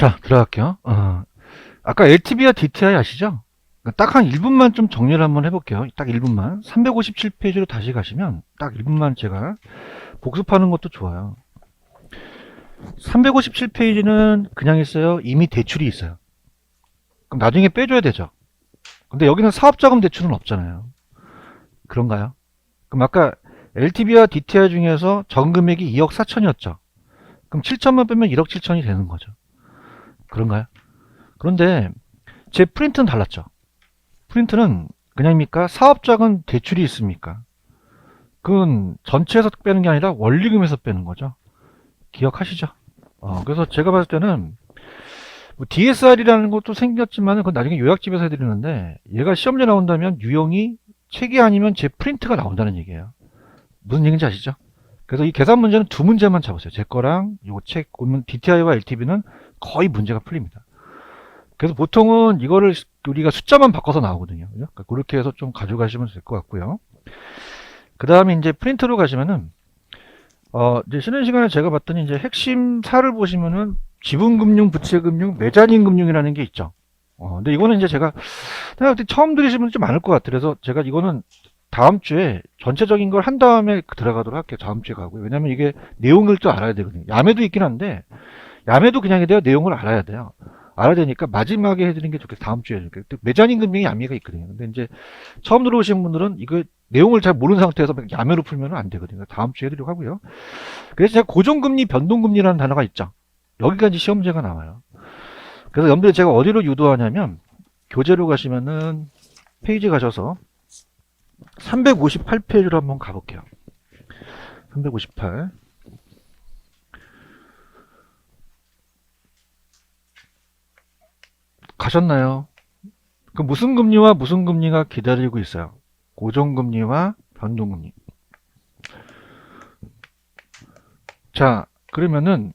자, 들어갈게요. 아까 LTV와 DTI 아시죠? 딱 한 1분만 좀 정리를 한번 해볼게요. 딱 1분만. 357페이지로 다시 가시면 딱 1분만 제가 복습하는 것도 좋아요. 357페이지는 그냥 있어요. 이미 대출이 있어요. 그럼 나중에 빼줘야 되죠. 근데 여기는 사업자금 대출은 없잖아요. 그런가요? 그럼 아까 LTV와 DTI 중에서 전 금액이 2억 4천이었죠. 그럼 7천만 빼면 1억 7천이 되는 거죠. 그런가요? 그런데 제 프린트는 달랐죠. 프린트는 그냥입니까? 사업자금 대출이 있습니까? 그건 전체에서 빼는 게 아니라 원리금에서 빼는 거죠. 기억하시죠? 그래서 제가 봤을 때는 뭐 DSR이라는 것도 생겼지만 그건 나중에 요약집에서 해드리는데 얘가 시험제 나온다면 유형이 책이 아니면 제 프린트가 나온다는 얘기예요. 무슨 얘기인지 아시죠? 그래서 이 계산 문제는 두 문제만 잡으세요. 제 거랑 요 책 보면 DTI와 LTV는 거의 문제가 풀립니다. 그래서 보통은 이거를 우리가 숫자만 바꿔서 나오거든요. 그러니까 그렇게 해서 좀 가져가시면 될 것 같고요. 그 다음에 이제 프린트로 가시면은 이제 쉬는 시간에 제가 봤더니 이제 핵심 사를 보시면은 지분금융, 부채금융, 매자닌금융이라는 게 있죠. 근데 이거는 이제 제가 처음 들으시는 분이 좀 많을 것 같아요. 그래서 제가 이거는 다음 주에 전체적인 걸 한 다음에 들어가도록 할게요. 다음 주에 가고요. 왜냐면 이게 내용을 또 알아야 되거든요. 야매도 있긴 한데 야매도 그냥이 돼요. 내용을 알아야 돼요. 알아야 되니까 마지막에 해드리는 게 좋겠어요. 다음 주에 해드릴게요. 매자닌 금융이 야매가 있거든요. 근데 이제 처음 들어오신 분들은 이거 내용을 잘 모르는 상태에서 야매로 풀면 안 되거든요. 다음 주에 해드리려고 하고요. 그래서 제가 고정금리, 변동금리라는 단어가 있죠. 여기까지 시험제가 나와요. 그래서 여러분들이 제가 어디로 유도하냐면 교재로 가시면은 페이지 가셔서 358페이지로 한번 가볼게요. 358 가셨나요? 그 무슨 금리와 무슨 금리가 기다리고 있어요? 고정금리와 변동금리. 자, 그러면은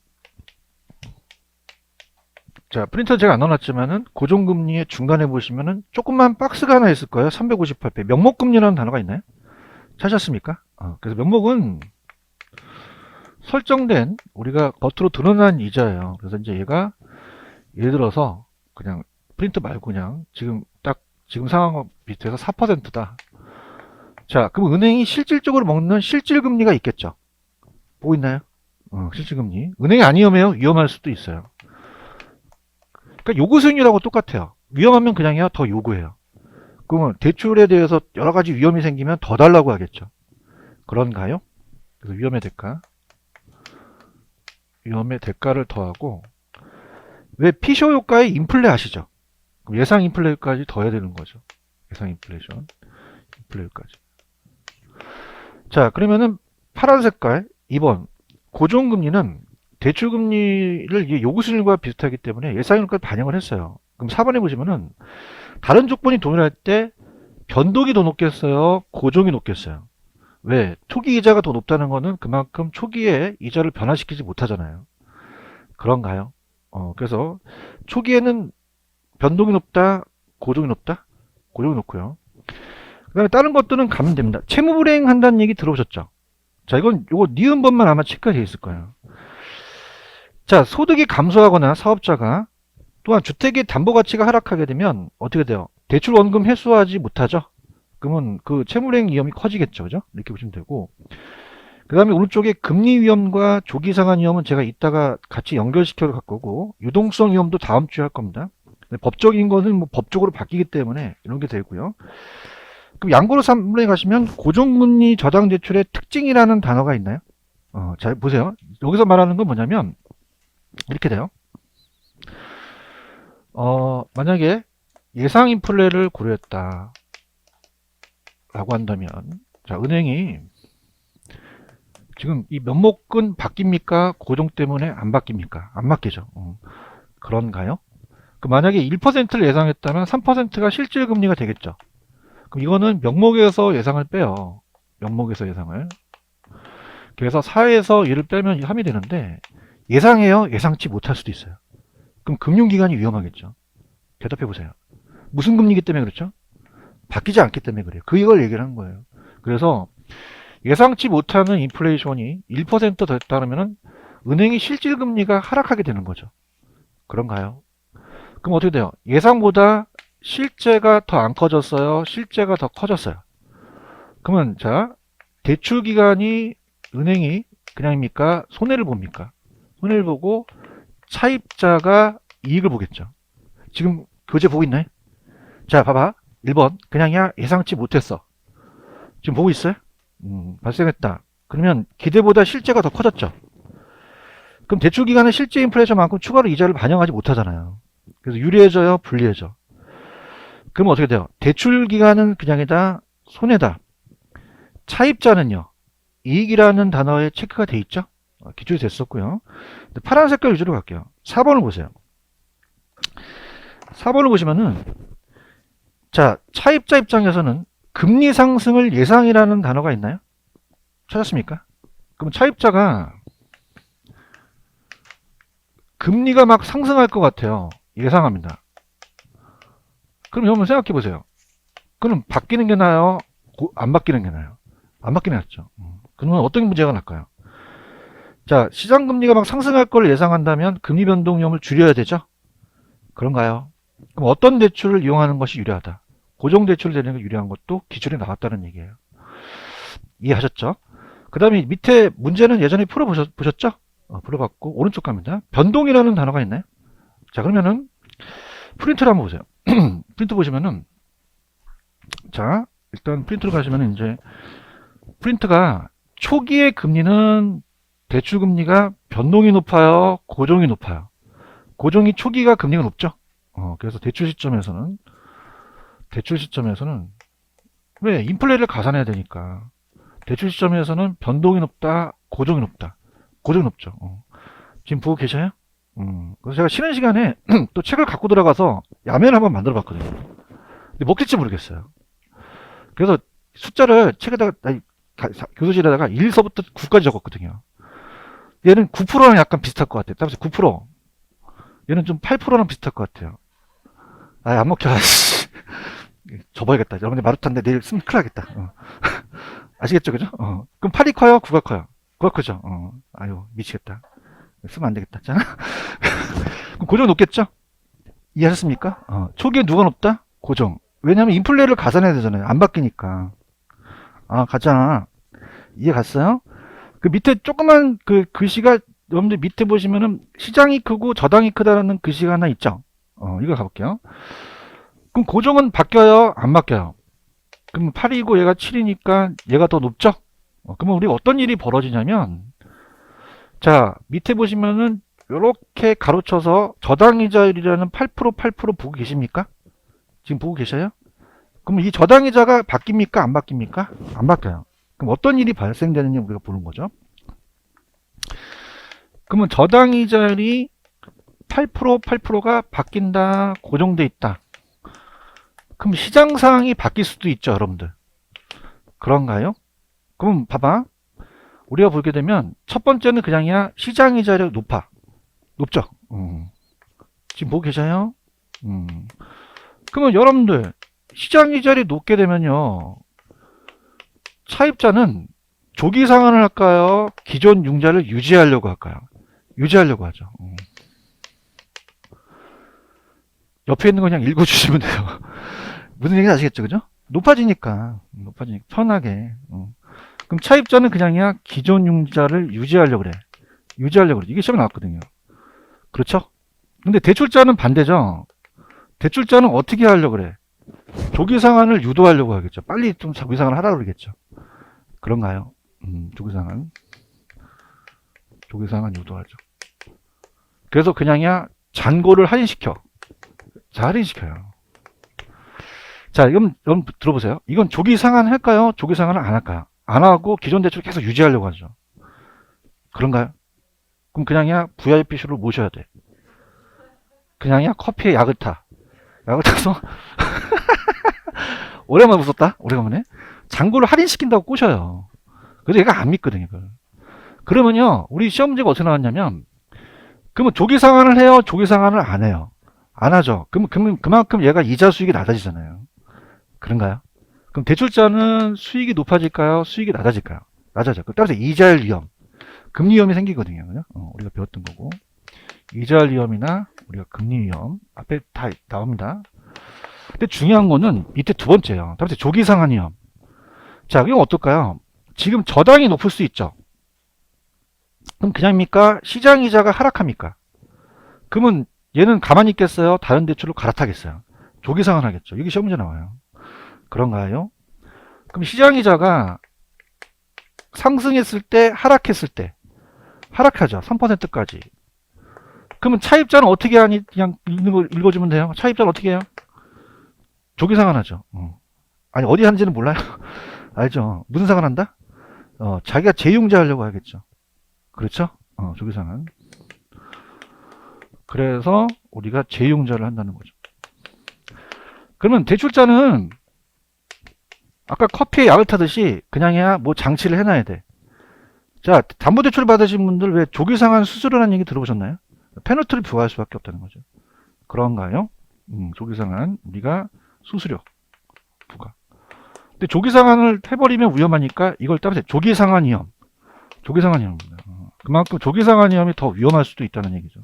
자, 프린터 제가 안 넣어놨지만은 고정금리의 중간에 보시면은 조그만 박스가 하나 있을 거예요. 358페이지. 명목금리라는 단어가 있나요? 찾았습니까? 그래서 명목은 설정된 우리가 겉으로 드러난 이자예요. 그래서 이제 얘가 예를 들어서 그냥 프린트 말고 그냥 지금 상황과 비슷해서 4%다. 자, 그럼 은행이 실질적으로 먹는 실질금리가 있겠죠. 보고 있나요? 실질금리. 은행이 안 위험해요? 위험할 수도 있어요. 그러니까 요구 수익률하고 똑같아요. 위험하면 그냥요 더 요구해요. 그러면 대출에 대해서 여러 가지 위험이 생기면 더 달라고 하겠죠. 그런가요? 그래서 위험의 대가를 더하고 왜 피쇼 효과의 인플레 아시죠? 그럼 예상 인플레까지 더해야 되는 거죠. 예상 인플레이션, 인플레까지. 자, 그러면은 파란 색깔 2번 고정금리는 대출금리를 요구수준과 비슷하기 때문에 예상일까지 반영을 했어요. 그럼 4번에 보시면은 다른 조건이 동일할 때 변동이 더 높겠어요? 고정이 높겠어요? 왜? 초기 이자가 더 높다는 거는 그만큼 초기에 이자를 변화시키지 못하잖아요. 그런가요? 그래서 초기에는 변동이 높다, 고정이 높다? 고정이 높고요. 그 다음에 다른 것들은 가면 됩니다. 채무불이행 한다는 얘기 들어보셨죠? 자, 요거 니은번만 아마 체크가 되어 있을 거예요. 자, 소득이 감소하거나 사업자가 또한 주택의 담보가치가 하락하게 되면 어떻게 돼요? 대출 원금 회수하지 못하죠? 그러면 그 채무불이행 위험이 커지겠죠. 그죠? 이렇게 보시면 되고. 그 다음에 오른쪽에 금리 위험과 조기 상환 위험은 제가 이따가 같이 연결시켜 갈 거고, 유동성 위험도 다음 주에 할 겁니다. 법적인 거는 뭐 법적으로 바뀌기 때문에 이런 게 되고요. 그럼 양보로 3번에 가시면 고정금리 저당 대출의 특징이라는 단어가 있나요? 잘 보세요. 여기서 말하는 건 뭐냐면 이렇게 돼요. 만약에 예상 인플레를 고려했다 라고 한다면, 자, 은행이 지금 이 명목은 바뀝니까? 고정 때문에 안 바뀝니까? 안 바뀌죠. 그런가요? 만약에 1%를 예상했다면 3%가 실질 금리가 되겠죠. 그럼 이거는 명목에서 예상을 빼요. 명목에서 예상을. 그래서 4에서 1을 빼면 함이 되는데 예상해요? 예상치 못할 수도 있어요. 그럼 금융기관이 위험하겠죠. 대답해 보세요. 무슨 금리이기 때문에 그렇죠? 바뀌지 않기 때문에 그래요. 이걸 얘기를 한 거예요. 그래서 예상치 못하는 인플레이션이 1% 됐다면 은행이 실질금리가 하락하게 되는 거죠. 그런가요? 그럼 어떻게 돼요? 예상보다 실제가 더 안 커졌어요? 실제가 더 커졌어요? 그러면 자, 대출 기간이 은행이 그냥입니까? 손해를 봅니까? 손해를 보고 차입자가 이익을 보겠죠. 지금 교재 보고 있나요? 자, 봐봐. 1번. 그냥이야 예상치 못했어. 지금 보고 있어요? 발생했다. 그러면 기대보다 실제가 더 커졌죠. 그럼 대출 기간에 실제 인플레이션만큼 추가로 이자를 반영하지 못하잖아요. 그래서 유리해져요? 불리해져? 그럼 어떻게 돼요? 대출 기간은 그냥이다. 손해다. 차입자는요. 이익이라는 단어에 체크가 돼 있죠? 기출이 됐었고요. 파란 색깔 위주로 갈게요. 4번을 보세요. 4번을 보시면은 자, 차입자 입장에서는 금리 상승을 예상이라는 단어가 있나요? 찾았습니까? 그럼 차입자가 금리가 막 상승할 것 같아요. 예상합니다. 그럼 여러분 생각해 보세요. 그럼 바뀌는 게 나아요? 안 바뀌는 게 나아요? 안 바뀌는 게 낫죠. 그러면 어떤 문제가 날까요? 자, 시장 금리가 막 상승할 걸 예상한다면 금리 변동 위험을 줄여야 되죠? 그런가요? 그럼 어떤 대출을 이용하는 것이 유리하다? 고정 대출을 되는 게 유리한 것도 기준에 나왔다는 얘기예요. 이해하셨죠? 그 다음에 밑에 문제는 예전에 풀어보셨죠? 풀어봤고 오른쪽 갑니다. 변동이라는 단어가 있나요? 자, 그러면은 프린트를 한번 보세요. 프린트 보시면은 자, 일단 프린트로 가시면은 이제 프린트가 초기의 금리는 대출 금리가 변동이 높아요, 고정이 높아요. 고정이 초기가 금리가 높죠. 그래서 대출 시점에서는 왜 인플레를 가산해야 되니까 대출 시점에서는 변동이 높다, 고정이 높다. 고정이 높죠. 지금 보고 계셔요? 그래서 제가 쉬는 시간에 또 책을 갖고 들어가서 야매를 한번 만들어 봤거든요. 근데 먹힐지 모르겠어요. 그래서 숫자를 책에다가 교수실에다가 1서부터 9까지 적었거든요. 얘는 9%랑 약간 비슷할 것 같아요. 따라서 9%. 얘는 좀 8%랑 비슷할 것 같아요. 안 먹혀. 접어야겠다. 여러분들 마루타인데 내일 쓰면 큰일 나겠다. 아시겠죠? 그죠? 그럼 8이 커요? 9가 커요? 9가 크죠? 아유, 미치겠다. 쓰면 안 되겠다. 자. 그럼 고정 높겠죠? 이해하셨습니까? 초기에 누가 높다? 고정. 왜냐면 인플레를 가산해야 되잖아요. 안 바뀌니까. 가잖아. 이해 갔어요? 그 밑에 조그만 그 글씨가 여러분들 밑에 보시면은 시장이 크고 저당이 크다는 글씨가 하나 있죠? 이거 가볼게요. 그럼 고정은 바뀌어요? 안 바뀌어요? 그럼 8이고 얘가 7이니까 얘가 더 높죠? 그러면 우리가 어떤 일이 벌어지냐면 자, 밑에 보시면은 이렇게 가로쳐서 저당이자율이라는 8% 보고 계십니까? 지금 보고 계셔요? 그럼 이 저당이자가 바뀝니까? 안 바뀝니까? 안 바뀌어요. 그럼 어떤 일이 발생되느냐 우리가 보는 거죠. 그러면 저당이자율이 8%가 바뀐다, 고정돼 있다. 그럼 시장 상황이 바뀔 수도 있죠, 여러분들. 그런가요? 그럼 봐봐. 우리가 보게 되면 첫 번째는 그냥이야 시장 이자율이 높죠. 지금 보고 계셔요? 그러면 여러분들 시장 이자율이 높게 되면요 차입자는 조기 상환을 할까요? 기존 융자를 유지하려고 할까요? 유지하려고 하죠. 옆에 있는 거 그냥 읽어주시면 돼요. 무슨 얘기인지 아시겠죠? 그죠? 높아지니까 편하게. 그럼 차입자는 그냥이야 기존 융자를 유지하려고 그래. 이게 시험에 나왔거든요. 그렇죠? 근데 대출자는 반대죠. 대출자는 어떻게 하려고 그래? 조기 상환을 유도하려고 하겠죠. 빨리 좀 조기 상환을 하라고 그러겠죠. 그런가요? 조기 상환 유도하죠. 그래서 그냥이야 잔고를 할인시켜요. 자, 여러분 들어보세요. 이건 조기 상환 할까요? 조기 상환을 안 할까요? 안 하고 기존 대출을 계속 유지하려고 하죠. 그런가요? 그럼 그냥이야 VIP쇼를 모셔야 돼. 그냥이야 커피에 약을 타서 오랜만에 웃었다. 오랜만에 잔고를 할인시킨다고 꼬셔요. 그래서 얘가 안 믿거든요. 그러면요 우리 시험 문제가 어떻게 나왔냐면 그러면 조기 상환을 해요? 조기 상환을 안 해요? 안 하죠. 그러면 그만큼 얘가 이자 수익이 낮아지잖아요. 그런가요? 그럼 대출자는 수익이 높아질까요? 수익이 낮아질까요? 낮아져. 따라서 이자율 위험, 금리 위험이 생기거든요. 우리가 배웠던 거고. 이자율 위험이나 우리가 금리 위험 앞에 다 나옵니다. 근데 중요한 거는 밑에 두 번째예요. 다음에 조기 상한 위험. 자, 이건 어떨까요? 지금 저당이 높을 수 있죠. 그럼 그냥입니까? 시장 이자가 하락합니까? 그러면 얘는 가만히 있겠어요? 다른 대출로 갈아타겠어요? 조기 상환하겠죠. 여기 시험 문제 나와요. 그런가요? 그럼 시장 이자가 상승했을 때, 하락했을 때, 하락하죠. 3%까지. 그러면 차입자는 어떻게 하니? 그냥 읽는 거 읽어주면 돼요. 차입자는 어떻게 해요? 조기 상환하죠. 아니, 어디 하는지는 몰라요. 알죠? 무슨 상환한다? 자기가 재융자 하려고 하겠죠. 그렇죠? 조기 상환. 그래서 우리가 재융자를 한다는 거죠. 그러면 대출자는 아까 커피에 약을 타듯이 그냥 해야 뭐 장치를 해놔야 돼. 자, 담보대출 받으신 분들 왜 조기상환 수수료라는 얘기 들어보셨나요? 페널티를 부과할 수밖에 없다는 거죠. 그런가요? 조기상환 우리가 수수료 부과. 근데 조기상환을 해버리면 위험하니까 이걸 따라서 조기상환 위험. 조기상환 위험입니다. 그만큼 조기상환 위험이 더 위험할 수도 있다는 얘기죠.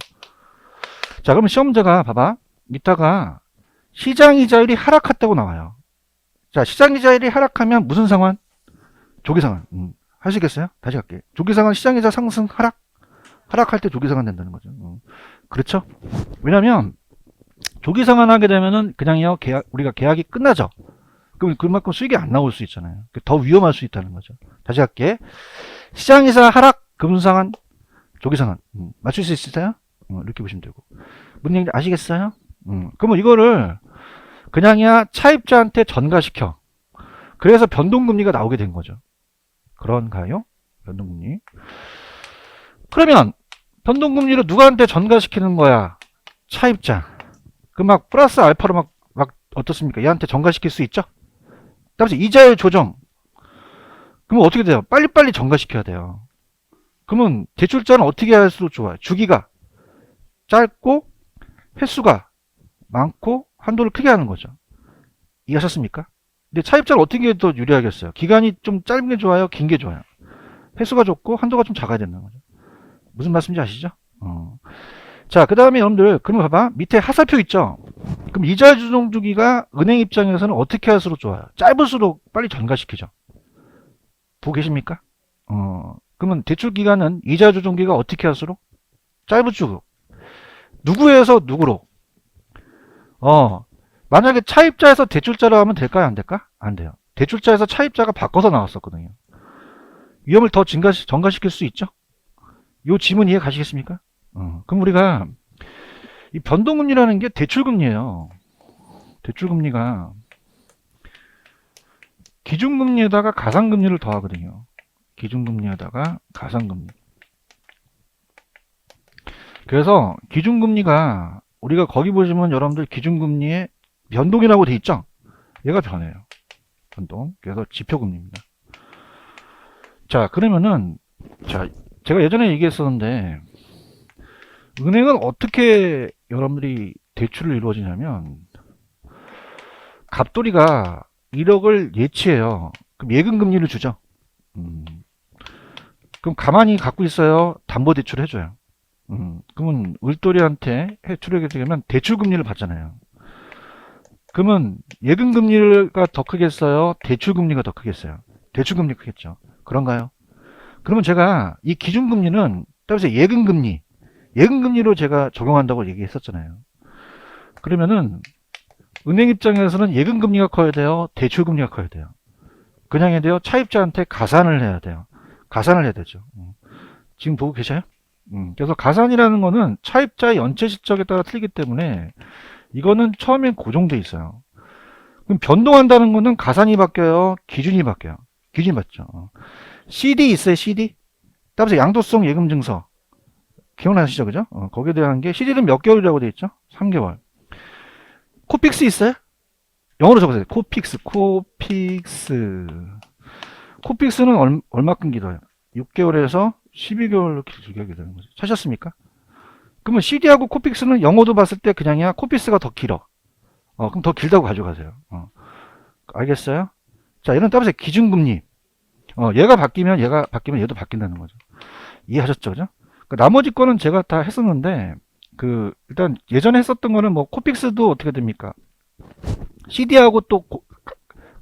자, 그러면 시험 문제가 봐봐. 이따가 시장이자율이 하락했다고 나와요. 자, 시장이자율이 하락하면 무슨 상환? 조기상환. 하시겠어요? 다시 갈게요. 조기상환 시장이자 상승 하락? 하락할 때 조기상환 된다는 거죠. 그렇죠? 왜냐면 조기상환 하게 되면은 그냥요 우리가 계약이 끝나죠. 그럼 그만큼 수익이 안 나올 수 있잖아요. 더 위험할 수 있다는 거죠. 다시 할게. 시장이자 하락, 금상환, 조기상환. 맞출 수 있으세요? 이렇게 보시면 되고. 무슨 얘기인지 아시겠어요? 그러면 이거를 그냥이야 차입자한테 전가시켜. 그래서 변동금리가 나오게 된 거죠. 그런가요? 변동금리. 그러면 변동금리를 누구한테 전가시키는 거야? 차입자. 그 막 플러스 알파로 막 어떻습니까? 얘한테 전가시킬 수 있죠? 따라서 이자율 조정. 그러면 어떻게 돼요? 빨리빨리 전가시켜야 돼요. 그러면 대출자는 어떻게 할수록 좋아요? 주기가 짧고 횟수가 많고 한도를 크게 하는 거죠. 이해하셨습니까? 근데 차입자는 어떻게 더 유리하겠어요? 기간이 좀 짧은 게 좋아요? 긴 게 좋아요? 횟수가 적고 한도가 좀 작아야 된다는 거죠. 무슨 말씀인지 아시죠? 자, 그 다음에 여러분들 그럼 봐봐. 밑에 하살표 있죠? 그럼 이자 조정 주기가 은행 입장에서는 어떻게 할수록 좋아요? 짧을수록 빨리 전가시키죠. 보고 계십니까? 그러면 대출 기간은 이자 조정기가 어떻게 할수록 짧을수록 누구에서 누구로? 만약에 차입자에서 대출자로 하면 될까요? 안 될까? 안 돼요. 대출자에서 차입자가 바꿔서 나왔었거든요. 위험을 더 전가시킬 수 있죠? 이 지문 이해 가시겠습니까? 그럼 우리가 이 변동금리라는 게 대출금리예요. 대출금리가 기준금리에다가 가상금리를 더하거든요. 기준금리에다가 가상금리. 그래서 기준금리가 우리가 거기 보시면 여러분들 기준금리에 변동이라고 돼 있죠? 얘가 변해요. 변동. 그래서 지표금리입니다. 자, 그러면은 자, 제가 예전에 얘기했었는데 은행은 어떻게 여러분들이 대출을 이루어지냐면 갑돌이가 1억을 예치해요. 그럼 예금금리를 주죠. 그럼 가만히 갖고 있어요? 담보대출 해줘요. 그러면 을돌이한테 해출하게 되면 대출금리를 받잖아요. 그러면 예금금리가 더 크겠어요? 대출금리가 더 크겠어요? 대출금리 크겠죠. 그런가요? 그러면 제가 이 기준금리는 따라서 예금금리, 예금금리로 제가 적용한다고 얘기했었잖아요. 그러면은 은행 입장에서는 예금금리가 커야 돼요? 대출금리가 커야 돼요? 그냥 해야 돼요? 차입자한테 가산을 해야 돼요? 가산을 해야 되죠. 지금 보고 계셔요? 그래서 가산이라는 거는 차입자의 연체 시점에 따라 틀리기 때문에 이거는 처음엔 고정돼 있어요. 그럼 변동한다는 거는 가산이 바뀌어요? 기준이 바뀌어요? 기준이 바뀌죠. CD 있어요? CD? 따라서 양도성 예금증서 기억나시죠? 그죠? 거기에 대한 게 CD는 몇 개월이라고 되어 있죠? 3개월. 코픽스 있어요? 영어로 적으세요. 코픽스. 코픽스는 얼마큼 길어요? 6개월에서 12개월로 길게 하게 되는 거죠. 찾았습니까? 그러면 CD하고 코픽스는 영어도 봤을 때 그냥이야. 코픽스가 더 길어. 그럼 더 길다고 가져가세요. 알겠어요? 자, 이런 따라서 기준금리. 얘가 바뀌면 얘도 바뀐다는 거죠. 이해하셨죠? 그죠? 그러니까 나머지 거는 제가 다 했었는데 일단 예전에 했었던 거는 뭐 코픽스도 어떻게 됩니까? CD하고 또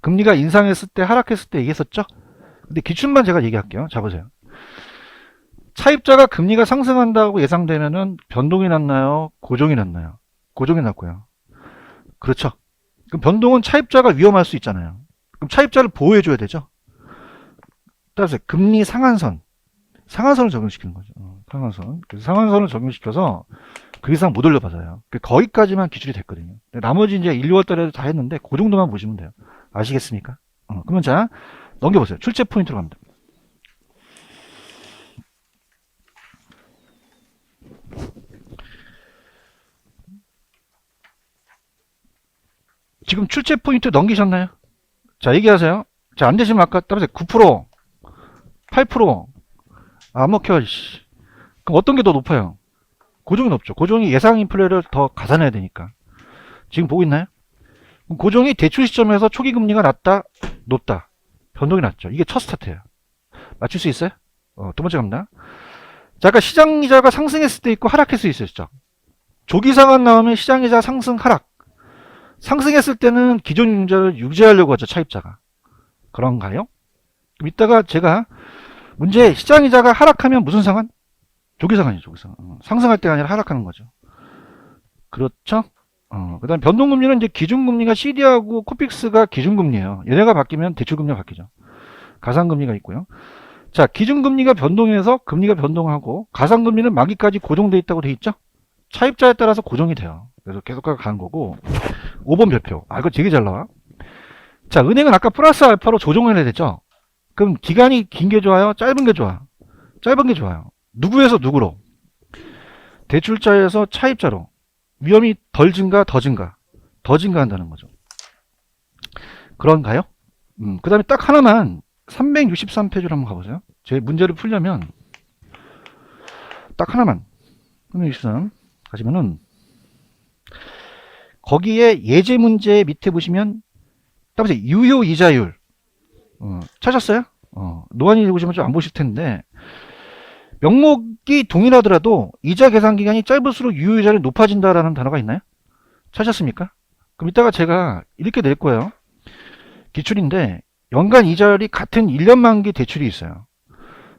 금리가 인상했을 때 하락했을 때 얘기했었죠? 근데 기준만 제가 얘기할게요. 자 보세요. 차입자가 금리가 상승한다고 예상되면은 변동이 났나요? 고정이 났나요? 고정이 났고요. 그렇죠. 그럼 변동은 차입자가 위험할 수 있잖아요. 그럼 차입자를 보호해줘야 되죠. 따라서 금리 상한선, 상한선을 적용시키는 거죠. 상한선. 그래서 상한선을 적용시켜서 그 이상 못 올려받아요. 거기까지만 기출이 됐거든요. 나머지 이제 1, 2월 달에도 다 했는데 그 정도만 보시면 돼요. 아시겠습니까? 그러면 자 넘겨보세요. 출제 포인트로 갑니다. 지금 출제 포인트 넘기셨나요? 자 얘기하세요. 자 안 되시면 아까 따라서 9%, 8%, 안 먹혀. 씨. 그럼 어떤 게 더 높아요? 고정이 높죠. 고정이 예상 인플레를 더 가산해야 되니까. 지금 보고 있나요? 고정이 대출 시점에서 초기 금리가 낮다, 높다. 변동이 낮죠. 이게 첫 스타트예요. 맞출 수 있어요? 두 번째 갑니다. 자, 아까 시장이자가 상승했을 때 있고 하락했을 때 있었죠. 조기 상한 나오면 시장이자 상승, 하락. 상승했을 때는 기존 융자를 유지하려고 하죠, 차입자가. 그런가요? 그럼 이따가 제가 문제 시장이자가 하락하면 무슨 상한? 조기 상한이죠, 조기 상한. 상승할 때가 아니라 하락하는 거죠. 그렇죠? 그 다음 변동금리는 이제 기준금리가 CD하고 코픽스가 기준금리예요. 얘네가 바뀌면 대출금리가 바뀌죠. 가상금리가 있고요. 자, 기준금리가 변동해서 금리가 변동하고 가상금리는 만기까지 고정돼 있다고 돼 있죠? 차입자에 따라서 고정이 돼요. 그래서 계속 가는 거고 5번 별표. 이거 되게 잘 나와. 자, 은행은 아까 플러스 알파로 조정을 해야 되죠? 그럼 기간이 긴 게 좋아요? 짧은 게 좋아? 짧은 게 좋아요. 누구에서 누구로? 대출자에서 차입자로. 위험이 덜 증가, 더 증가. 더 증가한다는 거죠. 그런가요? 그 다음에 딱 하나만 363페이지로 한번 가보세요. 제 문제를 풀려면 딱 하나만 363 가시면은 거기에 예제 문제 밑에 보시면 딱 보세요. 유효 이자율 찾았어요? 노안이 보시면 좀 안 보실 텐데 명목이 동일하더라도 이자 계산 기간이 짧을수록 유효 이자율이 높아진다라는 단어가 있나요? 찾았습니까? 그럼 이따가 제가 이렇게 낼 거예요. 기출인데 연간 이자율이 같은 1년 만기 대출이 있어요.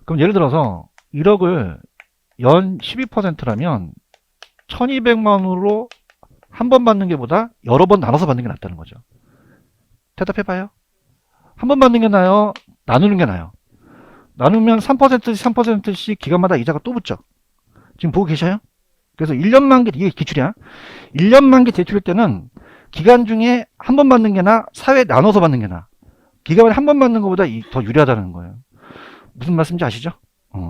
그럼 예를 들어서 1억을 연 12%라면 1200만 원으로 한 번 받는 게 보다 여러 번 나눠서 받는 게 낫다는 거죠. 대답해봐요. 한 번 받는 게 나아요? 나누는 게 나아요? 나누면 3%씩 3%씩 기간마다 이자가 또 붙죠. 지금 보고 계셔요? 그래서 1년 만기, 이게 기출이야. 1년 만기 대출일 때는 기간 중에 한 번 받는 게 나아, 사회 나눠서 받는 게 나아. 기간에 한 번 받는 것보다 더 유리하다는 거예요. 무슨 말씀인지 아시죠?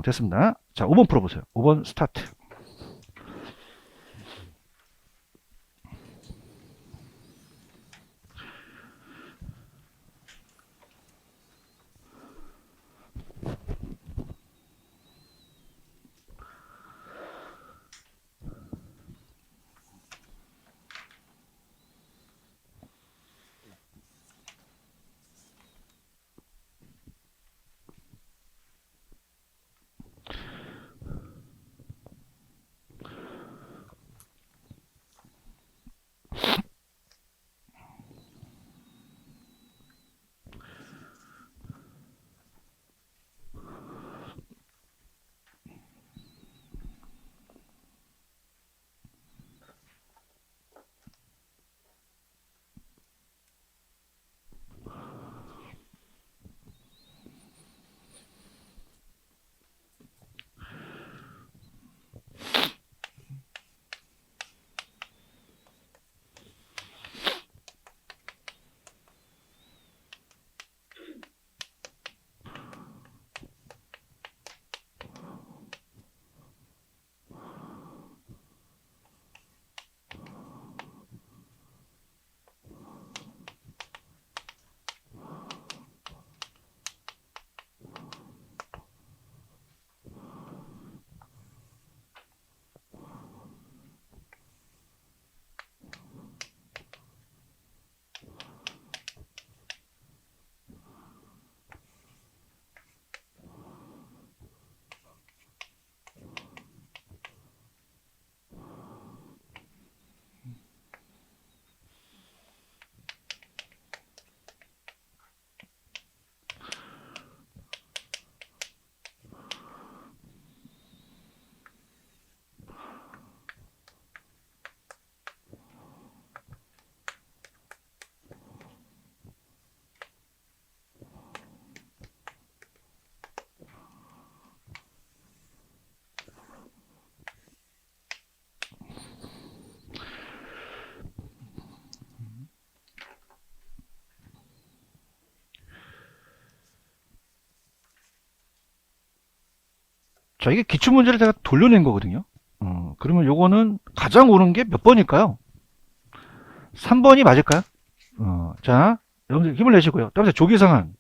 됐습니다. 자, 5번 풀어보세요. 5번 스타트. 자, 이게 기출문제를 제가 돌려낸 거거든요. 그러면 요거는 가장 옳은 게 몇 번일까요? 3번이 맞을까요? 자, 여러분들 힘을 내시고요. 다음에 조기상한.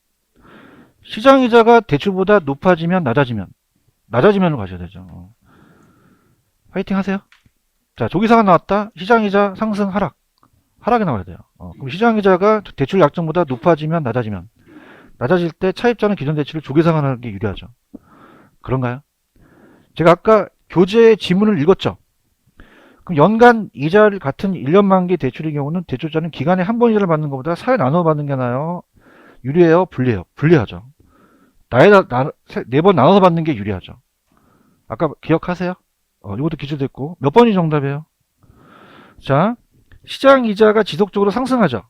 시장이자가 대출보다 높아지면 낮아지면으로 가셔야 되죠. 화이팅 하세요. 자, 조기상한 나왔다. 시장이자 상승 하락이 나와야 돼요. 그럼 시장이자가 대출 약정보다 높아지면 낮아질 때 차입자는 기존 대출을 조기상환하는 게 유리하죠. 그런가요? 제가 아까 교재 지문을 읽었죠. 그럼 연간 이자를 같은 1년 만기 대출의 경우는 대출자는 기간에 한 번 이자를 받는 것보다 4회 나눠 받는 게 나아요? 유리해요? 불리해요? 불리하죠. 4번 나눠서 받는 게 유리하죠. 아까 기억하세요? 이것도 기출됐고. 몇 번이 정답이에요? 자, 시장 이자가 지속적으로 상승하죠.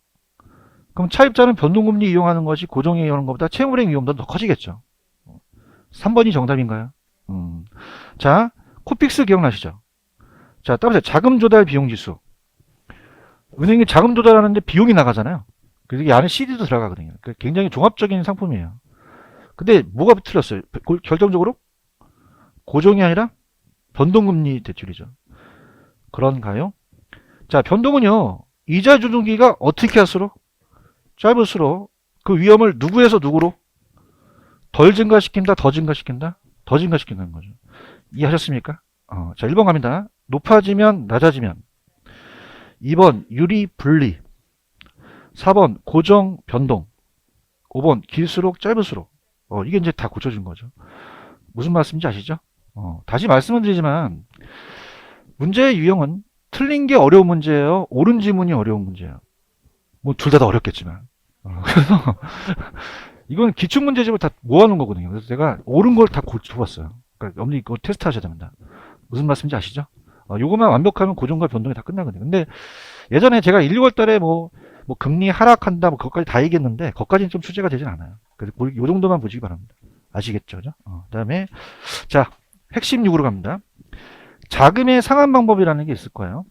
그럼 차입자는 변동금리 이용하는 것이 고정에 이용하는 것보다 채무불이행 위험도 더 커지겠죠. 3번이 정답인가요? 자, 코픽스 기억나시죠? 자, 따라서 자금 조달 비용 지수. 은행이 자금 조달하는데 비용이 나가잖아요. 그래서 이 안에 CD도 들어가거든요. 굉장히 종합적인 상품이에요. 근데 뭐가 틀렸어요? 결정적으로 고정이 아니라 변동금리 대출이죠. 그런가요? 자, 변동은요, 이자 주등기가 어떻게 할수록 짧을수록 그 위험을 누구에서 누구로 덜 증가시킨다, 더 증가시킨다, 더 증가시키는 거죠. 이해하셨습니까? 자, 1번 갑니다. 높아지면 낮아지면. 2번 유리 분리. 4번 고정 변동. 5번 길수록 짧을수록. 이게 이제 다 고쳐준 거죠. 무슨 말씀인지 아시죠? 다시 말씀을 드리지만 문제의 유형은 틀린 게 어려운 문제예요, 옳은 지문이 어려운 문제예요. 뭐 둘 다 어렵겠지만. 그래서 이건 기출문제집을 다 모아놓은 거거든요. 그래서 제가 옳은 걸 다 고쳐봤어요. 그러니까 여러분이 이거 테스트 하셔야 됩니다. 무슨 말씀인지 아시죠? 요것만 완벽하면 고정과 변동이 다 끝나거든요. 근데 예전에 제가 1, 2월 달에 뭐 금리 하락한다, 뭐 그것까지 다 얘기했는데, 그것까지는 좀 출제가 되진 않아요. 그래서 요 정도만 보시기 바랍니다. 아시겠죠? 그 다음에, 자, 핵심 6으로 갑니다. 자금의 상환 방법이라는 게 있을 거예요.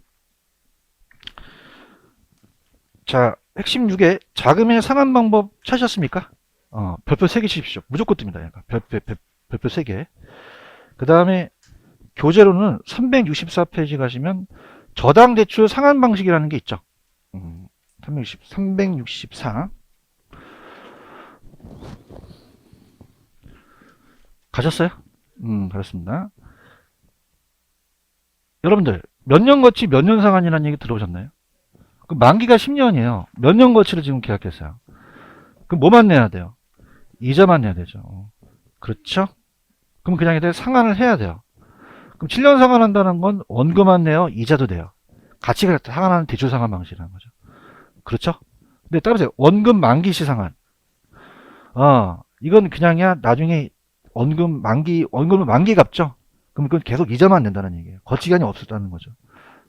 자, 핵심 6에 자금의 상환 방법 찾으셨습니까? 별표 3개 치십시오. 무조건 뜹니다. 별표 3개. 그 다음에 교재로는 364페이지 가시면 저당 대출 상환 방식이라는 게 있죠. 364 가셨어요? 그렇습니다. 여러분들 몇 년 거치 몇 년 상환이라는 얘기 들어보셨나요? 그 만기가 10년이에요. 몇 년 거치를 지금 계약했어요. 그럼 뭐만 내야 돼요? 이자만 내야 되죠. 그렇죠? 그럼 그냥 이제 상환을 해야 돼요. 그럼 7년 상환한다는 건 원금만 내요? 이자도 돼요. 같이 상환하는 대출 상환 방식이라는 거죠. 그렇죠? 근데 따라서 원금 만기시 상환. 이건 그냥이야 나중에 원금은 만기 갚죠? 그럼 그건 계속 이자만 낸다는 얘기예요. 거치기간이 없었다는 거죠.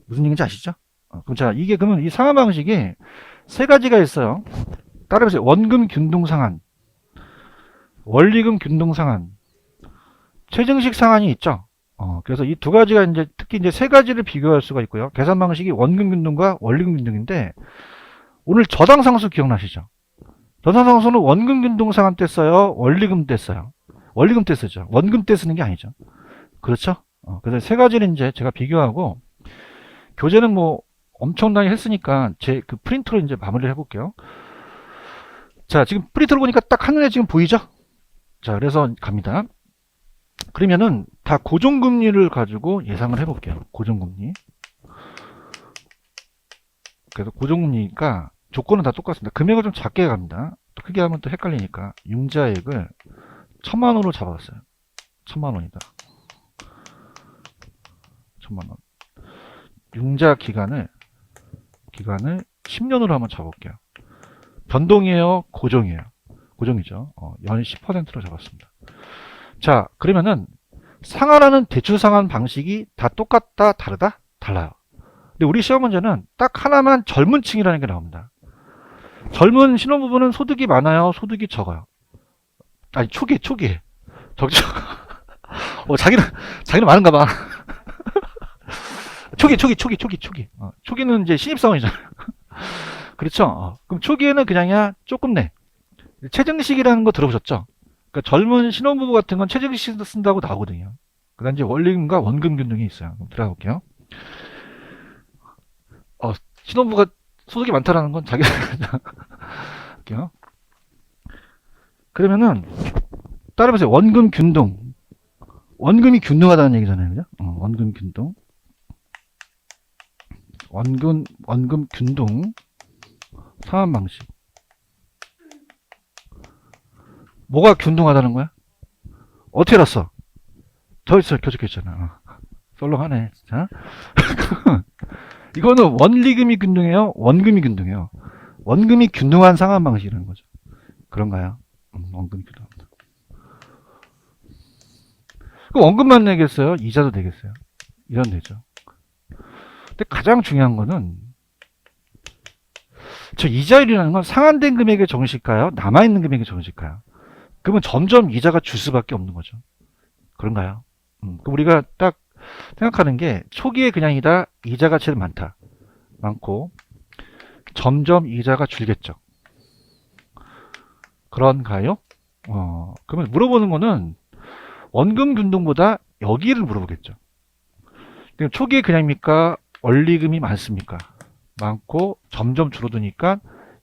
무슨 얘기인지 아시죠? 그럼 자, 이게 그러면 이 상환 방식이 세 가지가 있어요. 따라해보세요. 원금 균등 상환, 원리금 균등 상환, 최증식 상환이 있죠. 그래서 이 두 가지가 이제 특히 이제 세 가지를 비교할 수가 있고요. 계산 방식이 원금 균등과 원리금 균등인데, 오늘 저당 상수 기억나시죠? 저당 상수는 원금 균등 상환 때 써요, 원리금 때 써요. 원리금 때 쓰죠. 원금 때 쓰는 게 아니죠. 그렇죠? 그래서 세 가지를 이제 제가 비교하고, 교재는 뭐 엄청나게 했으니까 제 그 프린트로 이제 마무리를 해볼게요. 자, 지금 프린트로 보니까 딱 한눈에 지금 보이죠? 자, 그래서 갑니다. 그러면은 다 고정금리를 가지고 예상을 해볼게요. 고정금리. 그래서 고정금리니까 조건은 다 똑같습니다. 금액을 좀 작게 갑니다. 또 크게 하면 또 헷갈리니까 융자액을 1000만원으로 잡아봤어요. 1000만원이다. 1000만원. 융자 기간을 10년으로 한번 잡아볼게요. 변동이에요? 고정이에요? 고정이죠. 연 10%로 잡았습니다. 자, 그러면은 상환하는 대출 상환 방식이 다 똑같다, 다르다? 달라요. 근데 우리 시험 문제는 딱 하나만 젊은 층이라는 게 나옵니다. 젊은 신혼부부는 소득이 많아요, 소득이 적어요? 아니, 초기에. 적죠. 자기는 많은가 봐. 초기. 초기는 이제 신입사원이잖아요. 그렇죠? 그럼 초기에는 그냥이야 조금 내. 최증식이라는 거 들어보셨죠? 그러니까 젊은 신혼부부 같은 건 최증식 쓴다고 나오거든요. 그 다음 이제 원리금과 원금 균등이 있어요. 그럼 들어가 볼게요. 신혼부가 소득이 많다라는 건 자기 할게요. 그러면은 따라해보세요. 원금 균등. 원금이 균등하다는 얘기잖아요. 그죠? 원금 균등. 원금 균등 상환 방식. 뭐가 균등하다는 거야? 어떻게 알았어? 저 있어, 켜져 있잖아. 썰렁하네, 진짜. 이거는 원리금이 균등해요? 원금이 균등해요? 원금이 균등한 상환 방식이라는 거죠. 그런가요? 원금 균등. 그럼 원금만 내겠어요? 이자도 내겠어요? 이런 되죠. 근데 가장 중요한 거는 저 이자율이라는 건 상환된 금액의 정식가요? 남아있는 금액의 정식가요? 그러면 점점 이자가 줄 수밖에 없는 거죠. 그런가요? 그럼 우리가 딱 생각하는 게 초기에 그냥이다 이자가 제일 많고 점점 이자가 줄겠죠. 그런가요? 그러면 물어보는 거는 원금 균등보다 여기를 물어보겠죠. 초기에 그냥입니까? 원리금이 많습니까? 많고 점점 줄어드니까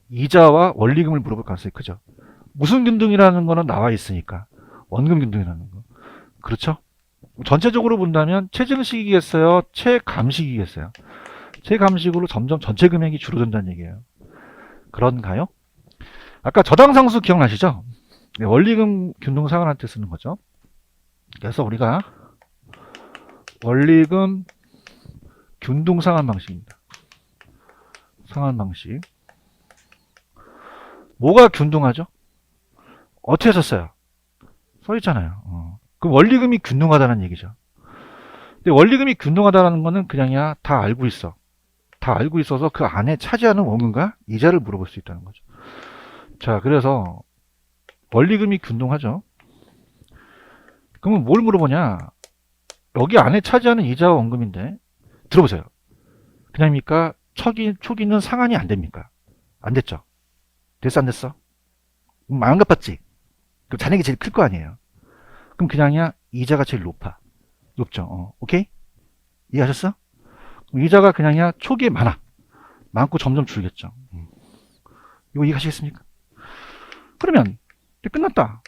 이자와 원리금을 물어볼 가능성이 크죠. 무슨 균등이라는 거는 나와 있으니까 원금 균등이라는 거. 그렇죠? 전체적으로 본다면 체증식이겠어요? 체감식이겠어요? 체감식으로 점점 전체 금액이 줄어든다는 얘기예요. 그런가요? 아까 저당상수 기억나시죠? 네, 원리금 균등 상환할 때 쓰는 거죠. 그래서 우리가 원리금 균등 상환 방식입니다. 상환 방식. 뭐가 균등하죠? 어떻게 썼어요? 써 있잖아요. 그럼 원리금이 균등하다는 얘기죠. 근데 원리금이 균등하다는 거는 그냥이야 다 알고 있어. 다 알고 있어서 그 안에 차지하는 원금과 이자를 물어볼 수 있다는 거죠. 자, 그래서 원리금이 균등하죠. 그러면 뭘 물어보냐? 여기 안에 차지하는 이자와 원금인데 들어보세요. 그냥입니까? 초기는 상환이 안 됩니까? 안 됐죠? 됐어 안 됐어? 안 갚았지? 그럼 잔액이 제일 클 거 아니에요. 그럼 그냥이야 이자가 제일 높죠. 오케이? 이해하셨어? 이자가 그냥이야 초기에 많고 점점 줄겠죠. 이거 이해하시겠습니까? 그러면 끝났다.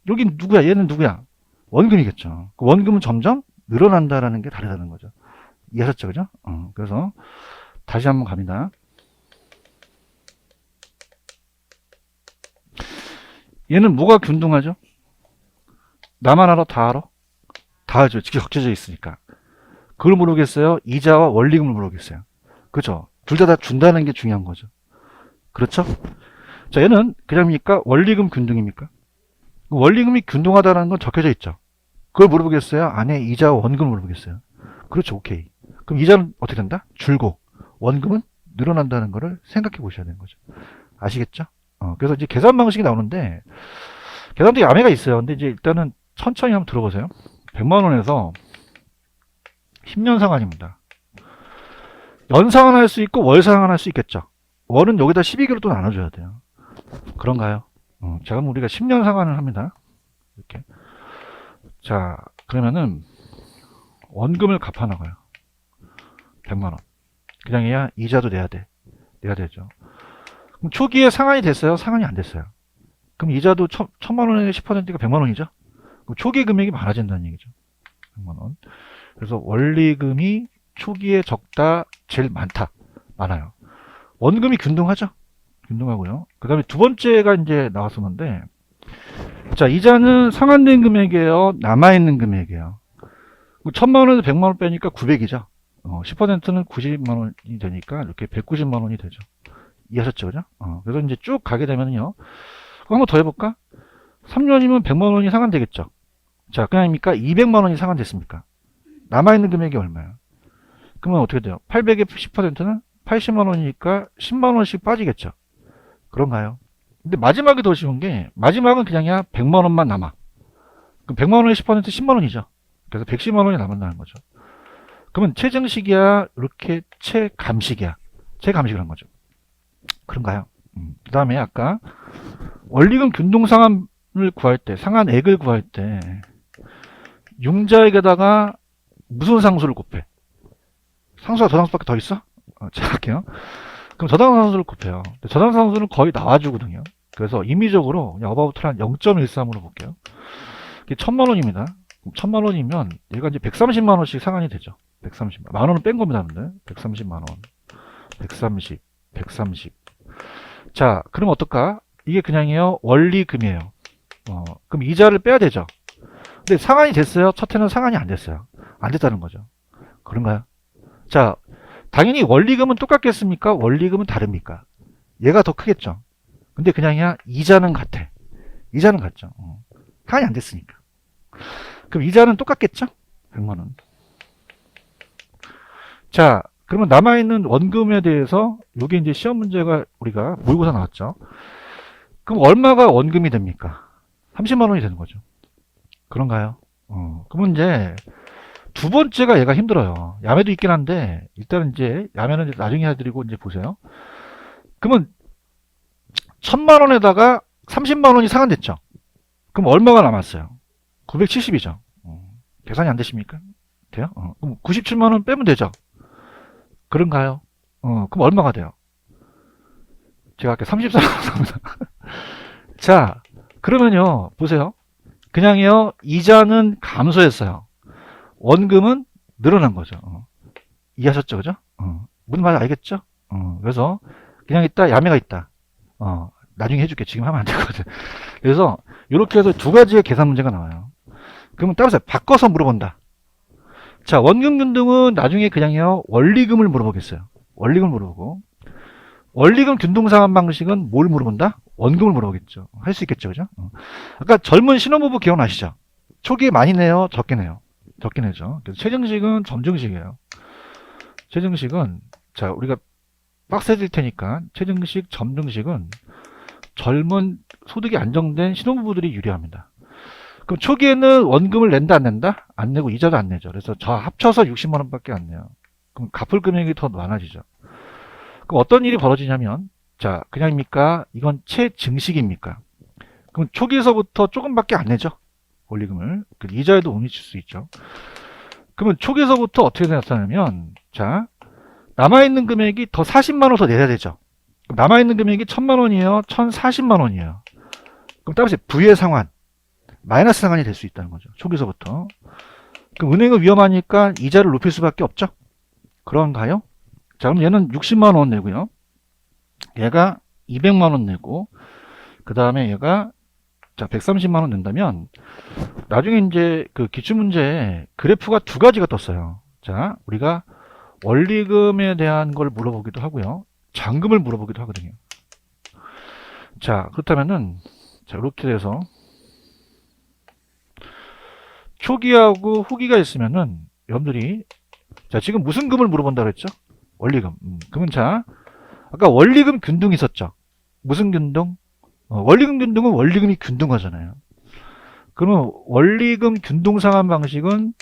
여기 누구야? 얘는 누구야? 원금이겠죠. 그 원금은 점점 늘어난다라는 게 다르다는 거죠. 이해하셨죠? 그죠? 그래서 다시 한번 갑니다. 얘는 뭐가 균등하죠? 나만 알아? 다 알아? 다 알죠. 직접 적혀져 있으니까. 그걸 모르겠어요? 이자와 원리금을 모르겠어요. 그죠? 둘 다 준다는 게 중요한 거죠. 그렇죠? 자, 얘는 그냥입니까? 원리금 균등입니까? 원리금이 균등하다는 건 적혀져 있죠. 그걸 물어보겠어요? 안에 이자와 원금을 물어보겠어요? 그렇죠. 오케이. 그럼 이자는 어떻게 된다? 줄고 원금은 늘어난다는 거를 생각해 보셔야 되는 거죠. 아시겠죠? 그래서 이제 계산 방식이 나오는데 계산도 야매가 있어요. 근데 이제 일단은 천천히 한번 들어보세요. 100만 원에서 10년 상환입니다. 연 상환할 수 있고 월 상환할 수 있겠죠. 월은 여기다 12개로 또 나눠줘야 돼요. 그런가요? 자, 그럼 우리가 10년 상환을 합니다. 이렇게. 자, 그러면은 원금을 갚아 나가요. 100만 원. 그냥 해야 이자도 내야 되죠. 그럼 초기에 상환이 됐어요? 상환이 안 됐어요? 그럼 이자도 1000만 원에 10%가 100만 원이죠? 그럼 초기 금액이 많아진다는 얘기죠. 100만 원. 그래서 원리금이 초기에 적다, 제일 많아요. 원금이 균등하죠? 균등하고요. 그 다음에 두 번째가 이제 나왔었는데, 자, 이자는 상환된 금액이에요? 남아있는 금액이에요? 1000만 원에서 100만 원 빼니까 900이죠? 10%는 90만 원이 되니까 이렇게 190만 원이 되죠. 이해하셨죠? 그죠? 그래서 이제 쭉 가게 되면요. 한번 더 해볼까? 3년이면 100만 원이 상환되겠죠? 자, 그냥입니까? 200만 원이 상환됐습니까? 남아있는 금액이 얼마예요? 그러면 어떻게 돼요? 800의 10%는 80만 원이니까 10만 원씩 빠지겠죠? 그런가요? 근데 마지막이 더 쉬운 게, 마지막은 그냥이야 100만 원만 남아. 그럼 100만 원의 10% 10만 원이죠? 그래서 110만 원이 남았다는 거죠. 그러면 체증식이야? 이렇게 체감식이야? 체감식이라는 거죠. 그런가요? 그 다음에 아까 원리금 균등 상환을 구할 때, 상환액을 구할 때 융자액에다가 무슨 상수를 곱해? 상수가 저당수밖에 더 있어? 제가 할게요. 그럼 저당상수를 곱해요. 저당상수는 거의 나와주거든요. 그래서 임의적으로 그냥 어바웃을 한 0.13으로 볼게요. 이게 1000만원입니다. 1000만원이면 얘가 이제 130만원씩 상한이 되죠. 130만. 만원은 뺀 겁니다. 근데 130만원. 130. 자, 그럼 어떨까? 이게 그냥이요. 원리금이에요. 그럼 이자를 빼야 되죠. 근데 상한이 됐어요? 첫 해는 상한이 안 됐어요. 안 됐다는 거죠. 그런가요? 자, 당연히 원리금은 똑같겠습니까? 원리금은 다릅니까? 얘가 더 크겠죠. 근데 그냥이야 이자는 같아. 이자는 같죠. 상한이 안 됐으니까. 그럼 이자는 똑같겠죠? 100만원. 자, 그러면 남아있는 원금에 대해서 요게 이제 시험 문제가 우리가 모의고사 나왔죠. 그럼 얼마가 원금이 됩니까? 30만원이 되는 거죠. 그런가요? 그러면 이제 두 번째가 얘가 힘들어요. 야매도 있긴 한데 일단은 이제 야매는 이제 나중에 해드리고 이제 보세요. 그러면 1000만원에다가 30만원이 상환됐죠. 그럼 얼마가 남았어요? 970이죠. 계산이 안 되십니까? 돼요? 그럼 97만원 빼면 되죠. 그런가요? 그럼 얼마가 돼요? 제가 아까 34만원 자, 그러면요 보세요. 그냥요 이자는 감소했어요. 원금은 늘어난 거죠. 이해하셨죠? 그죠? 무슨 말인지 알겠죠? 그래서 그냥 있다 야매가 있다. 나중에 해줄게. 지금 하면 안 되거든. 그래서 이렇게 해서 두 가지의 계산 문제가 나와요. 그러면 따라서 바꿔서 물어본다. 자, 원금 균등은 나중에 그냥요 원리금을 물어보겠어요. 원리금을 물어보고 원리금 균등상환 방식은 뭘 물어본다? 원금을 물어보겠죠. 할 수 있겠죠, 그죠? 아까 젊은 신혼부부 기억나시죠? 초기에 많이 내요, 적게 내요? 적게 내죠. 그래서 최정식은 점증식이에요. 최정식은 자 우리가 빡세질 테니까 최정식, 점증식은 젊은 소득이 안정된 신혼부부들이 유리합니다. 그럼 초기에는 원금을 낸다 안 낸다? 안 내고 이자도 안 내죠. 그래서 저 합쳐서 60만원밖에 안 내요. 그럼 갚을 금액이 더 많아지죠. 그럼 어떤 일이 벌어지냐면 자 그냥입니까? 이건 최증식입니까? 그럼 초기에서부터 조금밖에 안 내죠. 원리금을. 이자에도 못 미칠 수 있죠. 그러면 초기에서부터 어떻게 나타나면 자 남아있는 금액이 더 40만원 더 내야 되죠. 남아있는 금액이 1000만원이에요. 1040만원이에요. 그럼 따라서 부의 상환 마이너스 상환이 될 수 있다는 거죠. 초기에서부터. 그럼 은행은 위험하니까 이자를 높일 수밖에 없죠. 그런가요? 자 그럼 얘는 60만원 내고요. 얘가 200만원 내고 그 다음에 얘가 자 130만원 낸다면 나중에 이제 그 기출문제에 그래프가 두 가지가 떴어요. 자 우리가 원리금에 대한 걸 물어보기도 하고요. 잔금을 물어보기도 하거든요. 자 그렇다면은 자 이렇게 돼서 초기하고 후기가 있으면은 여러분들이 자 지금 무슨 금을 물어본다고 했죠? 원리금. 그러면 자 아까 원리금 균등 있었죠? 무슨 균등? 원리금 균등은 원리금이 균등하잖아요. 그러면 원리금 균등 상환 방식은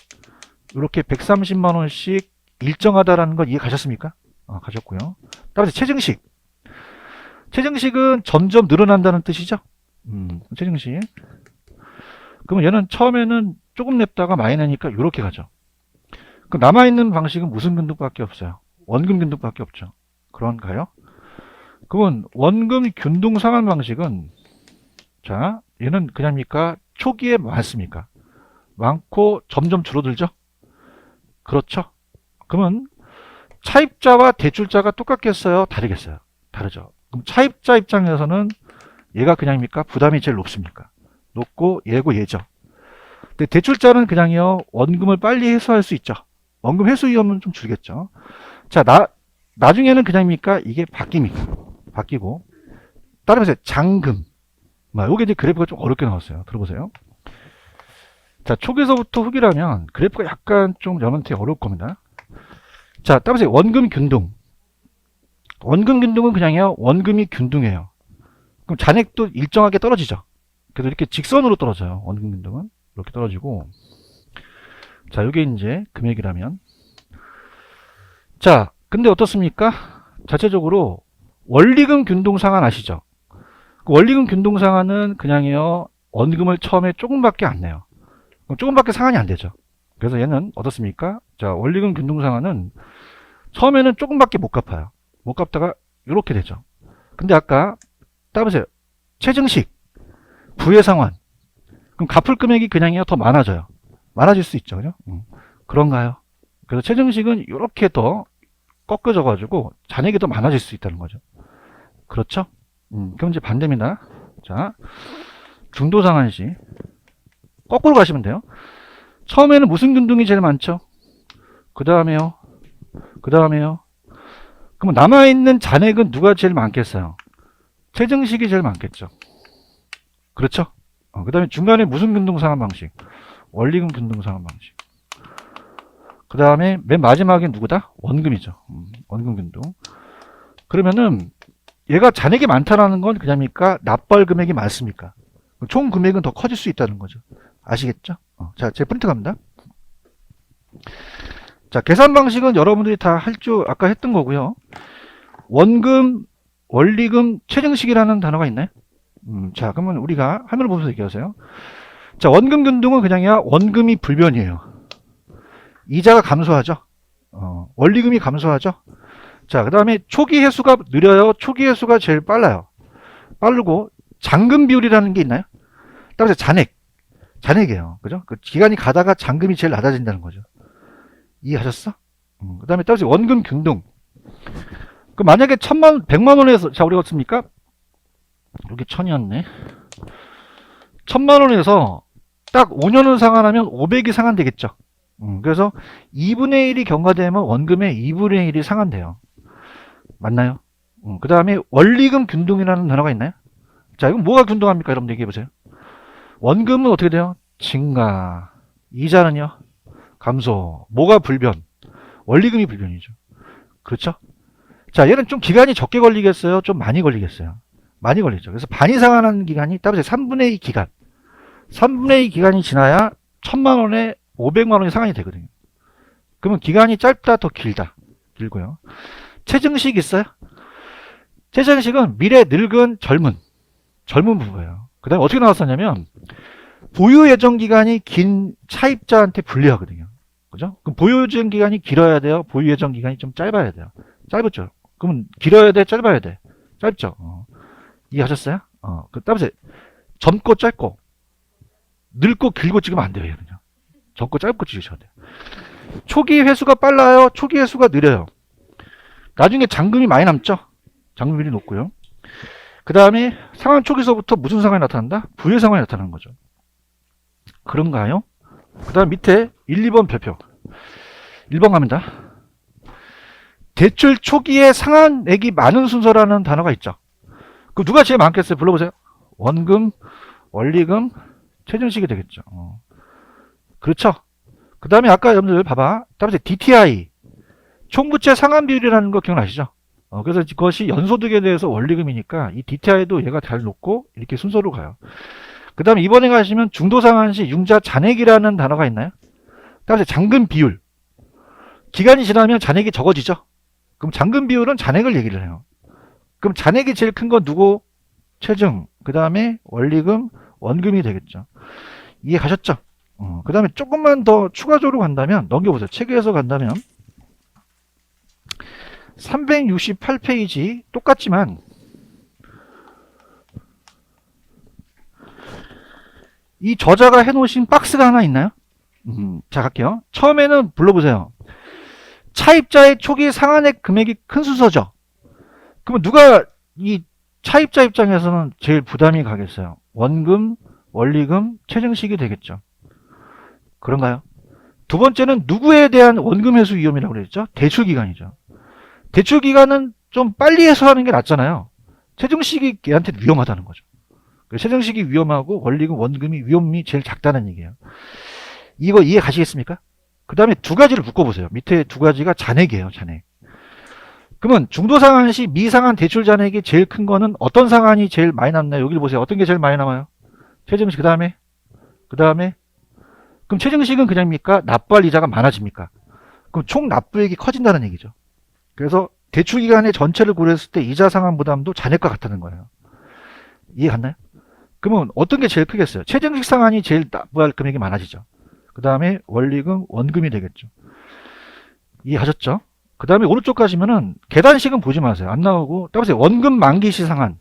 이렇게 130만원씩 일정하다라는 걸 이해 가셨습니까? 가셨고요. 따라서 최증식. 최증식은 점점 늘어난다는 뜻이죠? 최증식. 그러면 얘는 처음에는 조금 냈다가 많이 내니까 이렇게 가죠. 그럼 남아있는 방식은 무슨 균등밖에 없어요? 원금 균등밖에 없죠. 그런가요? 그러면 원금 균등 상환 방식은 자 얘는 그냥입니까? 초기에 많습니까? 많고 점점 줄어들죠? 그렇죠? 그러면 차입자와 대출자가 똑같겠어요? 다르겠어요? 다르죠. 그럼 차입자 입장에서는 얘가 그냥입니까? 부담이 제일 높습니까? 높고 얘고 얘죠. 근데 대출자는 그냥요 원금을 빨리 회수할 수 있죠. 원금 회수 위험은 좀 줄겠죠. 자 나중에는 그냥입니까? 이게 바뀝니까? 바뀌고 따라서 잔금 요게 이제 그래프가 좀 어렵게 나왔어요. 들어보세요. 자 초기에서부터 후기라면 그래프가 약간 좀 여러분한테 어려울 겁니다. 자 따라서 원금 균등. 원금 균등은 그냥요 원금이 균등해요. 그럼 잔액도 일정하게 떨어지죠. 그래서 이렇게 직선으로 떨어져요. 원금 균등은 이렇게 떨어지고 자 이게 이제 금액이라면 자 근데 어떻습니까? 자체적으로 원리금 균등 상환 아시죠? 원리금 균등 상환은 그냥요 원금을 처음에 조금밖에 안 내요. 그럼 조금밖에 상한이 안 되죠. 그래서 얘는 어떻습니까? 자, 원리금 균등 상한은 처음에는 조금밖에 못 갚아요. 못 갚다가 이렇게 되죠. 근데 아까 따보세요. 최증식, 부의 상환. 그럼 갚을 금액이 그냥이요 더 많아져요. 많아질 수 있죠. 그죠? 그런가요? 그래서 최증식은 이렇게 더 꺾여져 가지고 잔액이 더 많아질 수 있다는 거죠. 그렇죠? 그럼 이제 반대입니다. 자, 중도상환시 거꾸로 가시면 돼요. 처음에는 무슨 균등이 제일 많죠? 그 다음에요. 그 다음에요. 그럼 남아있는 잔액은 누가 제일 많겠어요? 최증식이 제일 많겠죠. 그렇죠? 그 다음에 중간에 무슨 균등 상환 방식? 원리금 균등 상환 방식. 그 다음에 맨 마지막에 누구다? 원금이죠. 원금 균등. 그러면은 얘가 잔액이 많다라는 건 그냥입니까? 납부할 금액이 많습니까? 총 금액은 더 커질 수 있다는 거죠. 아시겠죠? 자, 제 프린트 갑니다. 자, 계산 방식은 여러분들이 다 할 줄 아까 했던 거고요. 원금, 원리금, 최증식이라는 단어가 있나요? 자, 그러면 우리가 화면을 보면서 얘기하세요. 자, 원금 균등은 그냥이야 원금이 불변이에요. 이자가 감소하죠. 원리금이 감소하죠. 자, 그 다음에 초기 회수가 느려요. 초기 회수가 제일 빨라요. 빠르고 잔금 비율이라는 게 있나요? 따라서 잔액이에요. 그죠? 그 기간이 가다가 잔금이 제일 낮아진다는 거죠. 이해하셨어? 그 다음에 따라서 원금 균등. 그 만약에 100만 원에서 자 우리가 어떻습니까? 여기 1000이었네. 1000만 원에서 딱 5년을 상환하면 500이 상환되겠죠. 그래서 2분의 1이 경과되면 원금의 2분의 1이 상환돼요. 맞나요? 그 다음에 원리금 균등이라는 단어가 있나요? 자, 이건 뭐가 균등합니까? 여러분 얘기해보세요. 원금은 어떻게 돼요? 증가. 이자는요? 감소. 뭐가 불변? 원리금이 불변이죠. 그렇죠? 자, 얘는 좀 기간이 적게 걸리겠어요? 좀 많이 걸리겠어요? 많이 걸리죠. 그래서 반이 상환하는 기간이 따로 3분의 2 기간. 3분의 2 기간이 지나야 1000만 원에 500만 원이 상환이 되거든요. 그러면 기간이 짧다, 더 길다? 길고요. 최증식 있어요? 최증식은 미래 늙은 젊은 부부예요. 그 다음에 어떻게 나왔었냐면 보유 예정 기간이 긴 차입자한테 불리하거든요. 그죠? 그럼 보유 예정 기간이 길어야 돼요? 보유 예정 기간이 좀 짧아야 돼요? 짧았죠. 그러면 길어야 돼? 짧아야 돼? 짧죠. 이해하셨어요? 그 따라서 젊고 짧고 늙고 길고 찍으면 안 돼요. 얘는요. 젊고 짧고 찍으셔야 돼요. 초기 회수가 빨라요? 초기 회수가 느려요? 나중에 잔금이 많이 남죠? 잔금률이 높고요. 그 다음에 상환 초기서부터 무슨 상황이 나타난다? 부의 상황이 나타나는 거죠. 그런가요? 그 다음 밑에 1, 2번 별표. 1번 갑니다. 대출 초기에 상환액이 많은 순서라는 단어가 있죠. 그럼 누가 제일 많겠어요? 불러보세요. 원금, 원리금, 최증식이 되겠죠. 그렇죠. 그 다음에 아까 여러분들 봐봐. 따라서 DTI, 총부채 상환 비율이라는 거 기억나시죠? 그래서 그것이 연소득에 대해서 원리금이니까 이 DTI도 얘가 잘 높고 이렇게 순서로 가요. 그 다음에 이번에 가시면 중도상환시 융자 잔액이라는 단어가 있나요? 따라서 잔금 비율. 기간이 지나면 잔액이 적어지죠? 그럼 잔금 비율은 잔액을 얘기를 해요. 그럼 잔액이 제일 큰 건 누구? 최증. 그 다음에 원리금, 원금이 되겠죠. 이해 가셨죠? 그 다음에 조금만 더 추가적으로 간다면, 넘겨보세요. 체계에서 간다면, 368페이지, 똑같지만, 이 저자가 해놓으신 박스가 하나 있나요? 자, 갈게요. 처음에는 불러보세요. 차입자의 초기 상환액 금액이 큰 순서죠. 그러면 누가 이 차입자 입장에서는 제일 부담이 가겠어요? 원금, 원리금, 최증식이 되겠죠. 그런가요? 두 번째는 누구에 대한 원금 회수 위험이라고 그랬죠? 대출 기간이죠. 대출 기간은 좀 빨리 해소하는 게 낫잖아요. 최증식이 얘한테 위험하다는 거죠. 최증식이 위험하고 원리금, 원금이 위험이 제일 작다는 얘기예요. 이거 이해 가시겠습니까? 그 다음에 두 가지를 묶어보세요. 밑에 두 가지가 잔액이에요. 잔액. 그러면 중도상환시 미상환 대출 잔액이 제일 큰 거는 어떤 상환이 제일 많이 남나요? 여기를 보세요. 어떤 게 제일 많이 남아요? 최증식. 그 다음에 그럼 최증식은 그냥입니까? 납부할 이자가 많아집니까? 그럼 총 납부액이 커진다는 얘기죠. 그래서 대출 기간의 전체를 고려했을 때 이자 상환 부담도 잔액과 같다는 거예요. 이해 갔나요? 그러면 어떤 게 제일 크겠어요? 최증식 상환이 제일 납부할 금액이 많아지죠. 그 다음에 원리금, 원금이 되겠죠. 이해하셨죠? 그 다음에 오른쪽 가시면은 계단식은 보지 마세요. 안 나오고 따보세요. 원금 만기 시 상한.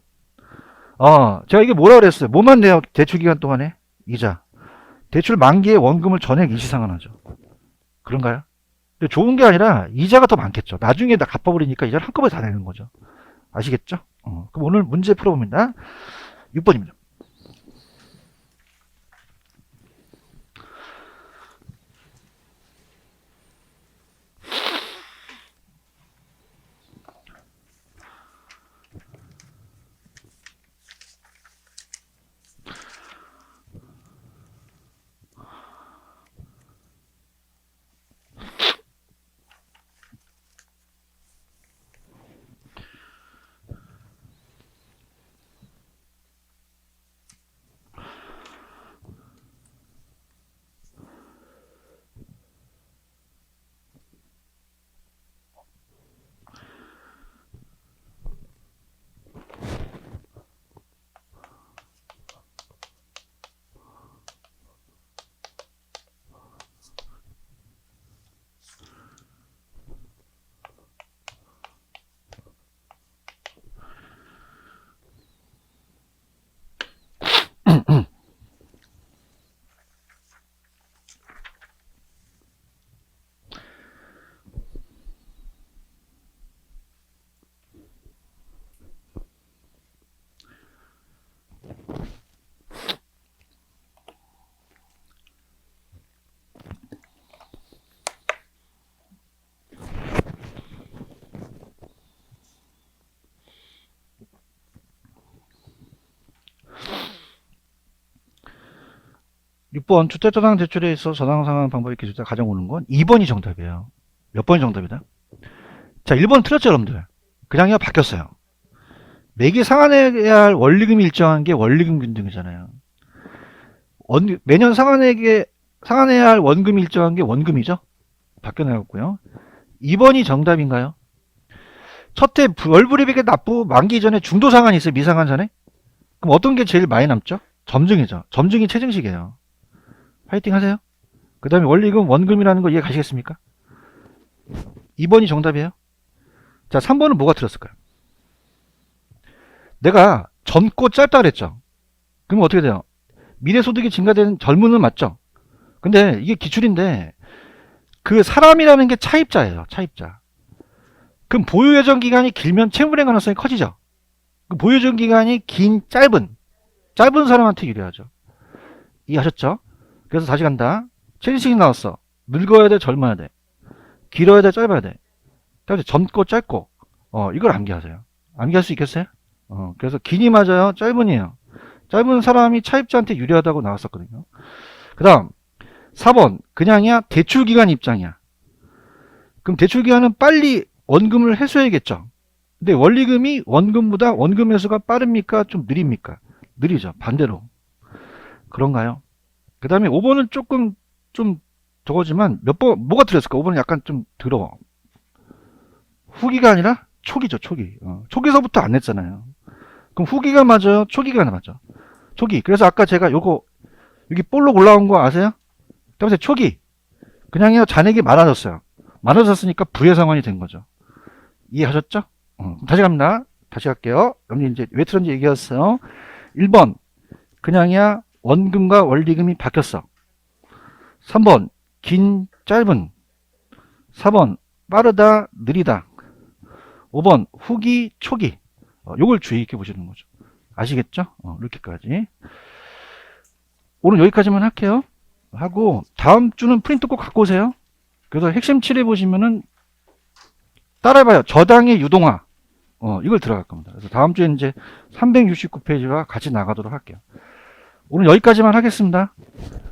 제가 이게 뭐라 그랬어요? 뭐만 내요? 대출 기간 동안에? 이자. 대출 만기에 원금을 전액 일시상환하죠. 그런가요? 근데 좋은 게 아니라 이자가 더 많겠죠. 나중에 다 갚아버리니까 이자를 한꺼번에 다 내는 거죠. 아시겠죠? 그럼 오늘 문제 풀어봅니다. 6번입니다. 6번 주택저당 대출에 있어 저당상환 방법이 기술자 가장 오는 건 2번이 정답이에요. 몇 번이 정답이다? 자, 1번 틀렸죠, 여러분들. 그냥요, 바뀌었어요. 매기 상환해야 할 원리금이 일정한 게 원리금 균등이잖아요. 매년 상환해야 할 원금이 일정한 게 원금이죠. 바뀌어나갔고요. 2번이 정답인가요? 첫해 월불이백에 납부 만기 전에 중도 상환이 있어요, 미상환 전에? 그럼 어떤 게 제일 많이 남죠? 점증이죠. 점증이 최증식이에요. 파이팅 하세요. 그 다음에 원리금, 원금이라는 거 이해 가시겠습니까? 2번이 정답이에요. 자, 3번은 뭐가 틀렸을까요? 내가 젊고 짧다 그랬죠. 그러면 어떻게 돼요? 미래소득이 증가되는 젊은은 맞죠? 근데 이게 기출인데 그 사람이라는 게 차입자예요. 차입자. 그럼 보유예정 기간이 길면 채무불이행 가능성이 커지죠. 그 보유예정 기간이 긴 짧은 사람한테 유리하죠. 이해하셨죠? 그래서 다시 간다. 최진식이 나왔어. 늙어야 돼, 젊어야 돼. 길어야 돼, 짧아야 돼. 젊고 짧고. 이걸 암기하세요. 암기할 수 있겠어요? 그래서 긴이 맞아요, 짧은이에요. 짧은 사람이 차입자한테 유리하다고 나왔었거든요. 그 다음 4번 그냥이야, 대출기간 입장이야. 그럼 대출기간은 빨리 원금을 회수해야겠죠. 근데 원리금이 원금보다 원금 회수가 빠릅니까, 좀 느립니까? 느리죠. 반대로. 그런가요? 그 다음에 5번은 조금 좀 저거지만 뭐가 틀렸을까? 5번은 약간 좀 더러워. 후기가 아니라 초기죠, 초기. 초기서부터 안 냈잖아요. 그럼 후기가 맞아요, 초기가 맞아? 초기. 그래서 아까 제가 여기 볼록 올라온 거 아세요? 그래서 초기. 그냥요, 잔액이 많아졌어요. 많아졌으니까 부의 상환이 된 거죠. 이해하셨죠? 다시 갑니다. 다시 갈게요. 여러분이 이제 왜 틀었는지 얘기했어요. 1번 그냥이야, 원금과 원리금이 바뀌었어. 3번 긴, 짧은. 4번 빠르다, 느리다. 5번 후기, 초기. 요걸 주의 있게 보시는 거죠. 아시겠죠? 이렇게까지. 오늘 여기까지만 할게요. 하고 다음 주는 프린트 꼭 갖고 오세요. 그래서 핵심 칠해 보시면은 따라해봐요. 저당의 유동화. 이걸 들어갈 겁니다. 그래서 다음 주에 이제 369페이지와 같이 나가도록 할게요. 오늘 여기까지만 하겠습니다.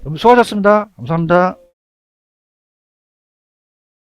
여러분 수고하셨습니다. 감사합니다.